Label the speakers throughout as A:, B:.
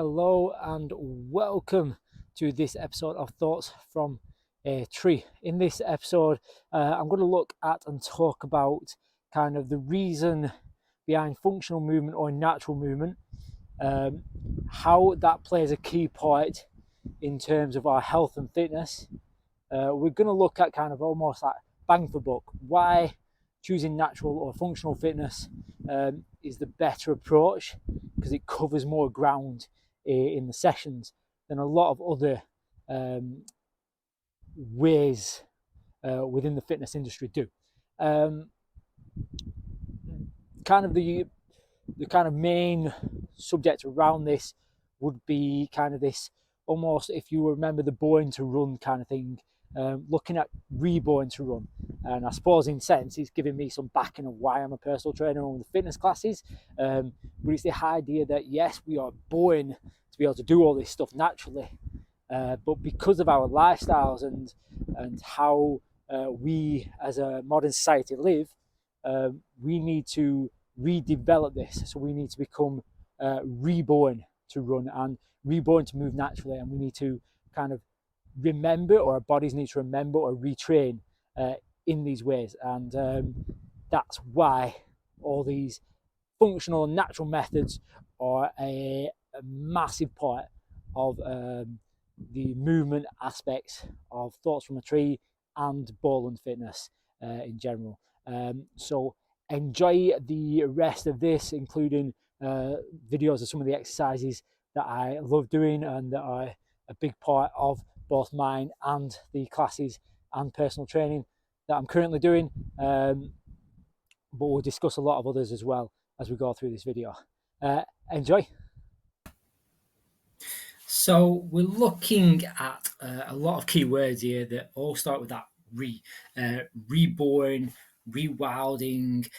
A: Hello and welcome to this episode of Thoughts from a Tree. In this episode, I'm going to look at and talk about kind of the reason behind functional movement or natural movement, how that plays a key part in terms of our health and fitness. We're going to look at kind of almost like bang for buck, why choosing natural or functional fitness is the better approach, because it covers more ground in the sessions than a lot of other ways within the fitness industry do. Kind of the kind of main subject around this would be kind of this, almost, if you remember the born to run kind of thing, looking at ReBorn to run. And I suppose in sense it's giving me some backing of why I'm a personal trainer on the fitness classes, but it's the idea that yes, we are born to be able to do all this stuff naturally, but because of our lifestyles and how we as a modern society live, we need to redevelop this. So we need to become reborn to run and reborn to move naturally, and we need to kind of remember, or our bodies need to remember or retrain in these ways. And that's why all these functional and natural methods are a massive part of the movement aspects of Thoughts from a Tree and ball and fitness in general. So enjoy the rest of this, including videos of some of the exercises that I love doing and that are a big part of both mine and the classes and personal training that I'm currently doing, but we'll discuss a lot of others as well as we go through this video. Enjoy.
B: So we're looking at a lot of keywords here that all start with that reborn, rewilding,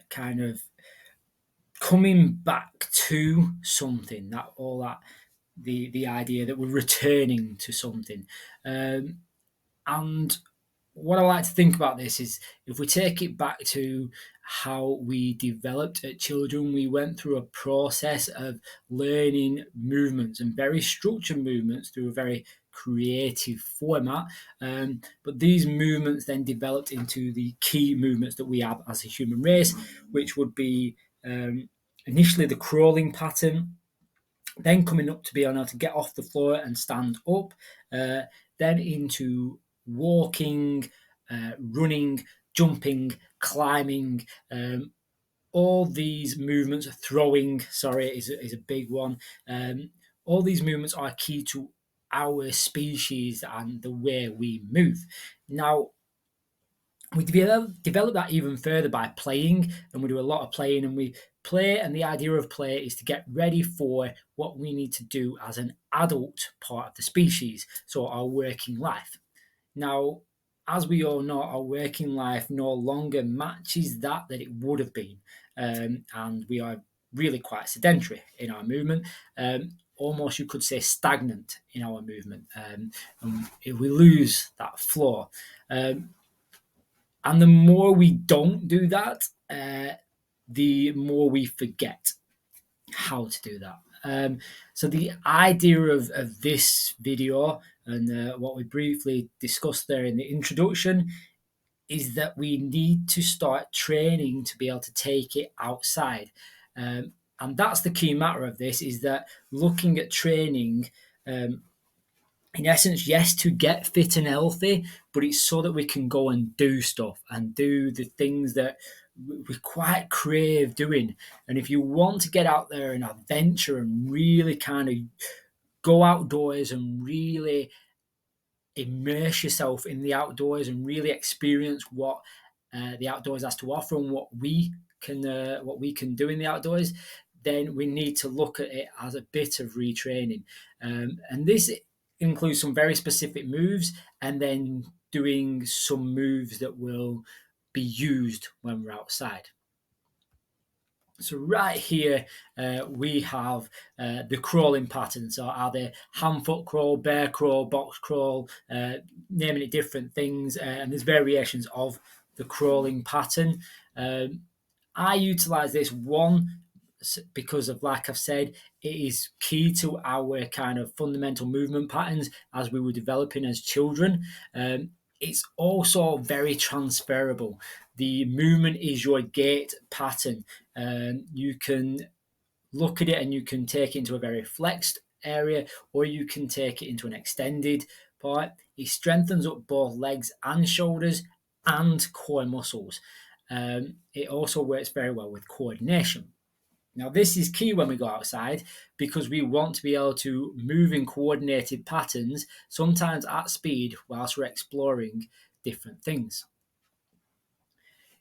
B: kind of coming back to something, that all that the idea that we're returning to something. And what I like to think about this is, if we take it back to how we developed at children, we went through a process of learning movements and very structured movements through a very creative format. But these movements then developed into the key movements that we have as a human race, which would be initially the crawling pattern, then coming up to be able to get off the floor and stand up, then into walking, running, jumping, climbing. All these movements, throwing, is a big one. All these movements are key to our species and the way we move. Now, we develop that even further by playing, and we do a lot of playing, and we play, and the idea of play is to get ready for what we need to do as an adult part of the species, so our working life. Now, as we all know, our working life no longer matches that it would have been, and we are really quite sedentary in our movement, almost you could say stagnant in our movement, and if we lose that flow. And the more we don't do that, the more we forget how to do that. So the idea of this video, and what we briefly discussed there in the introduction, is that we need to start training to be able to take it outside. And that's the key matter of this, is that looking at training, in essence, yes, to get fit and healthy, but it's so that we can go and do stuff and do the things that we quite crave doing. And if you want to get out there and adventure and really kind of go outdoors and really immerse yourself in the outdoors and really experience what the outdoors has to offer and what we can do in the outdoors, then we need to look at it as a bit of retraining. And this includes some very specific moves, and then doing some moves that will be used when we're outside. So right here, we have the crawling pattern. So are they hand foot crawl, bear crawl, box crawl, naming it different things, and there's variations of the crawling pattern. I utilize this one because of, like I've said, it is key to our kind of fundamental movement patterns as we were developing as children. It's also very transferable. The movement is your gait pattern. You can look at it and you can take it into a very flexed area, or you can take it into an extended part. It strengthens up both legs and shoulders and core muscles. It also works very well with coordination. Now, this is key when we go outside because we want to be able to move in coordinated patterns, sometimes at speed, whilst we're exploring different things.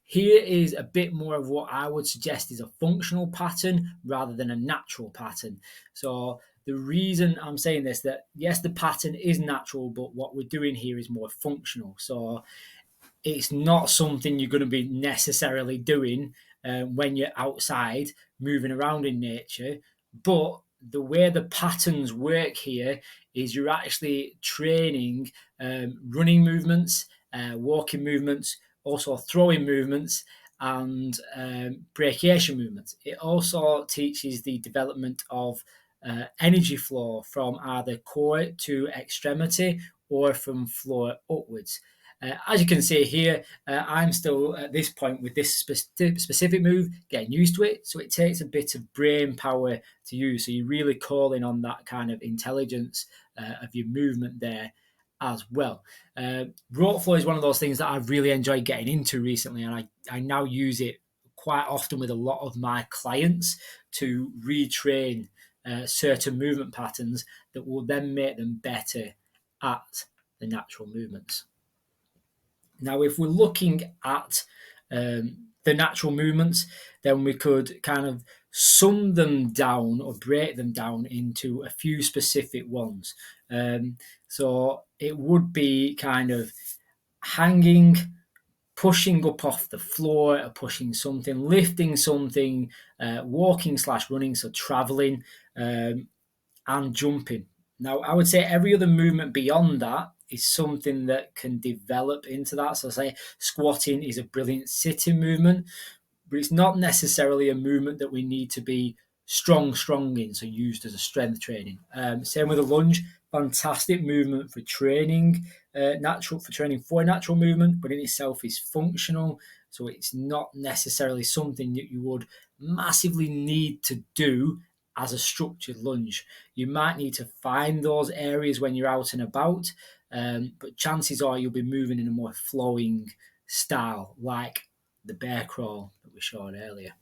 B: Here is a bit more of what I would suggest is a functional pattern rather than a natural pattern. So the reason I'm saying this, that yes, the pattern is natural, but what we're doing here is more functional. So it's not something you're going to be necessarily doing when you're outside moving around in nature. But the way the patterns work here is you're actually training running movements, walking movements, also throwing movements, and brachiation movements. It also teaches the development of energy flow from either core to extremity or from floor upwards. As you can see here, I'm still at this point with this specific move, getting used to it. So it takes a bit of brain power to use. So you're really calling on that kind of intelligence of your movement there as well. Rope flow is one of those things that I've really enjoyed getting into recently, and I now use it quite often with a lot of my clients to retrain certain movement patterns that will then make them better at the natural movements. Now, if we're looking at the natural movements, then we could kind of sum them down or break them down into a few specific ones. So it would be kind of hanging, pushing up off the floor, or pushing something, lifting something, walking/running, so traveling, and jumping. Now, I would say every other movement beyond that is something that can develop into that. So, say squatting is a brilliant sitting movement, but it's not necessarily a movement that we need to be strong in, so used as a strength training. Same with a lunge, fantastic movement for training, training for natural movement, but in itself is functional. So it's not necessarily something that you would massively need to do as a structured lunge. You might need to find those areas when you're out and about, but chances are you'll be moving in a more flowing style, like the bear crawl that we showed earlier.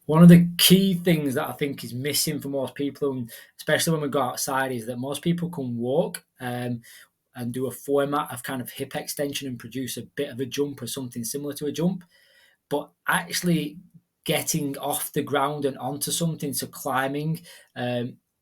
B: One of the key things that I think is missing for most people, and especially when we go outside, is that most people can walk and do a format of kind of hip extension and produce a bit of a jump or something similar to a jump, but actually getting off the ground and onto something, so climbing,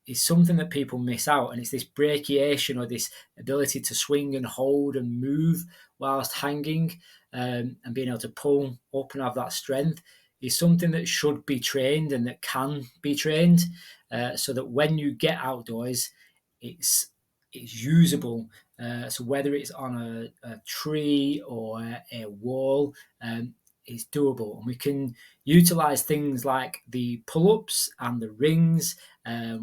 B: is something that people miss out. And it's this brachiation, or this ability to swing and hold and move whilst hanging, and being able to pull up and have that strength, is something that should be trained and that can be trained, so that when you get outdoors, it's usable. So whether it's on a tree or a wall, it's doable. And we can utilize things like the pull-ups and the rings.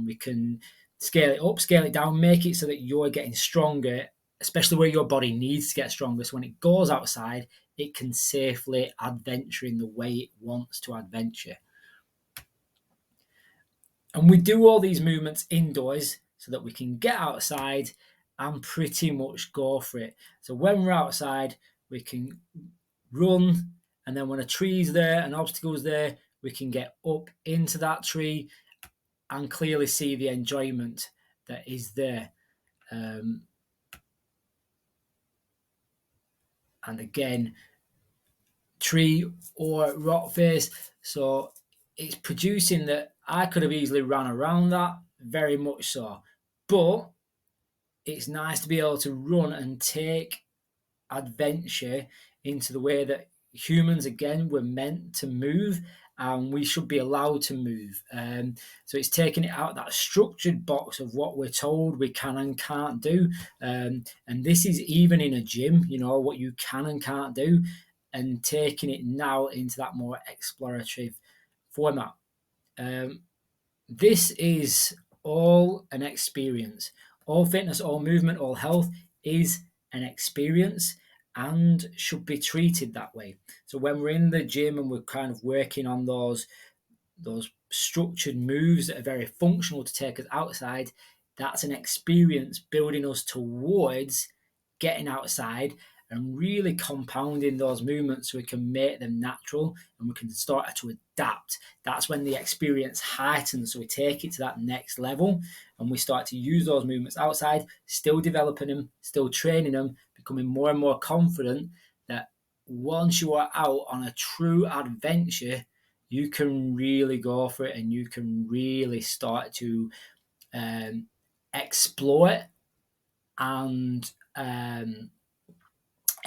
B: We can scale it up, scale it down, make it so that you're getting stronger, especially where your body needs to get stronger. So when it goes outside, it can safely adventure in the way it wants to adventure. And we do all these movements indoors so that we can get outside and pretty much go for it. So when we're outside, we can run, and then when a tree's there, an obstacle's there, we can get up into that tree and clearly see the enjoyment that is there. And again, tree or rock face, so it's producing that I could have easily ran around that, very much so, but it's nice to be able to run and take adventure into the way that humans, again, were meant to move, and we should be allowed to move. So it's taking it out of that structured box of what we're told we can and can't do. And this is even in a gym, what you can and can't do. and taking it now into that more explorative format. This is all an experience. All fitness, all movement, all health is an experience and should be treated that way. So when we're in the gym and we're kind of working on those structured moves that are very functional to take us outside, that's an experience building us towards getting outside and really compounding those movements so we can make them natural and we can start to adapt. That's when the experience heightens. So we take it to that next level and we start to use those movements outside, still developing them, still training them, becoming more and more confident that once you are out on a true adventure, you can really go for it and you can really start to explore and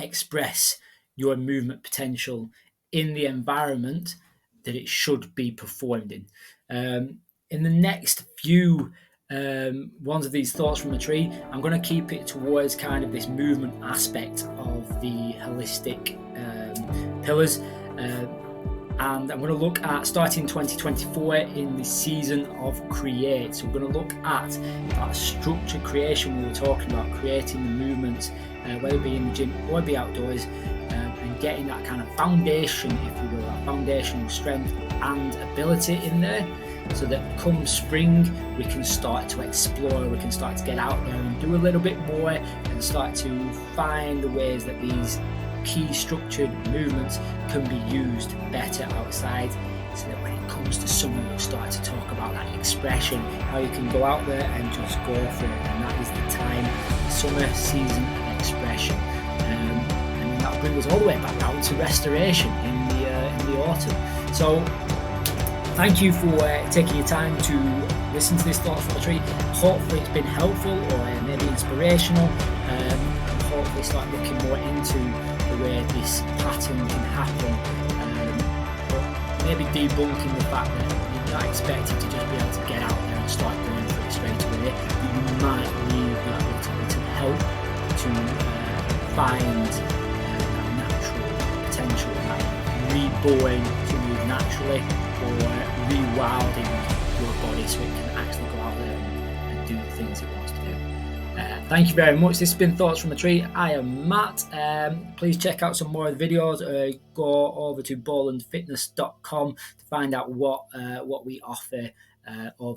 B: express your movement potential in the environment that it should be performed in. In the next few ones of these thoughts from a tree, I'm going to keep it towards kind of this movement aspect of the holistic pillars. And I'm going to look at starting 2024 in the season of create. So we're going to look at that structure creation we were talking about, creating the movements, whether it be in the gym or be outdoors, and getting that kind of foundation, if you will, that foundational strength and ability in there, so that come spring we can start to explore, we can start to get out there and do a little bit more and start to find the ways that these key structured movements can be used better outside, so that when it comes to summer we'll start to talk about that expression, how you can go out there and just go for it. And that is the time, the summer season of expression, and that brings us all the way back down to restoration in the autumn. So thank you for taking your time to listen to this thought from a tree. Hopefully it's been helpful or maybe inspirational, and hopefully start looking more into the way this pattern can happen, but maybe debunking the fact that you're not expected to just be able to get out there and start going for it straight away. You might need that little bit of help to find that natural potential, that reborn to move naturally, or rewilding your body so it can actually go out there and do the things it wants to do. Thank you very much. This has been Thoughts from a Tree. I am Matt. Please check out some more of the videos. Go over to bowlandfitness.com to find out what we offer over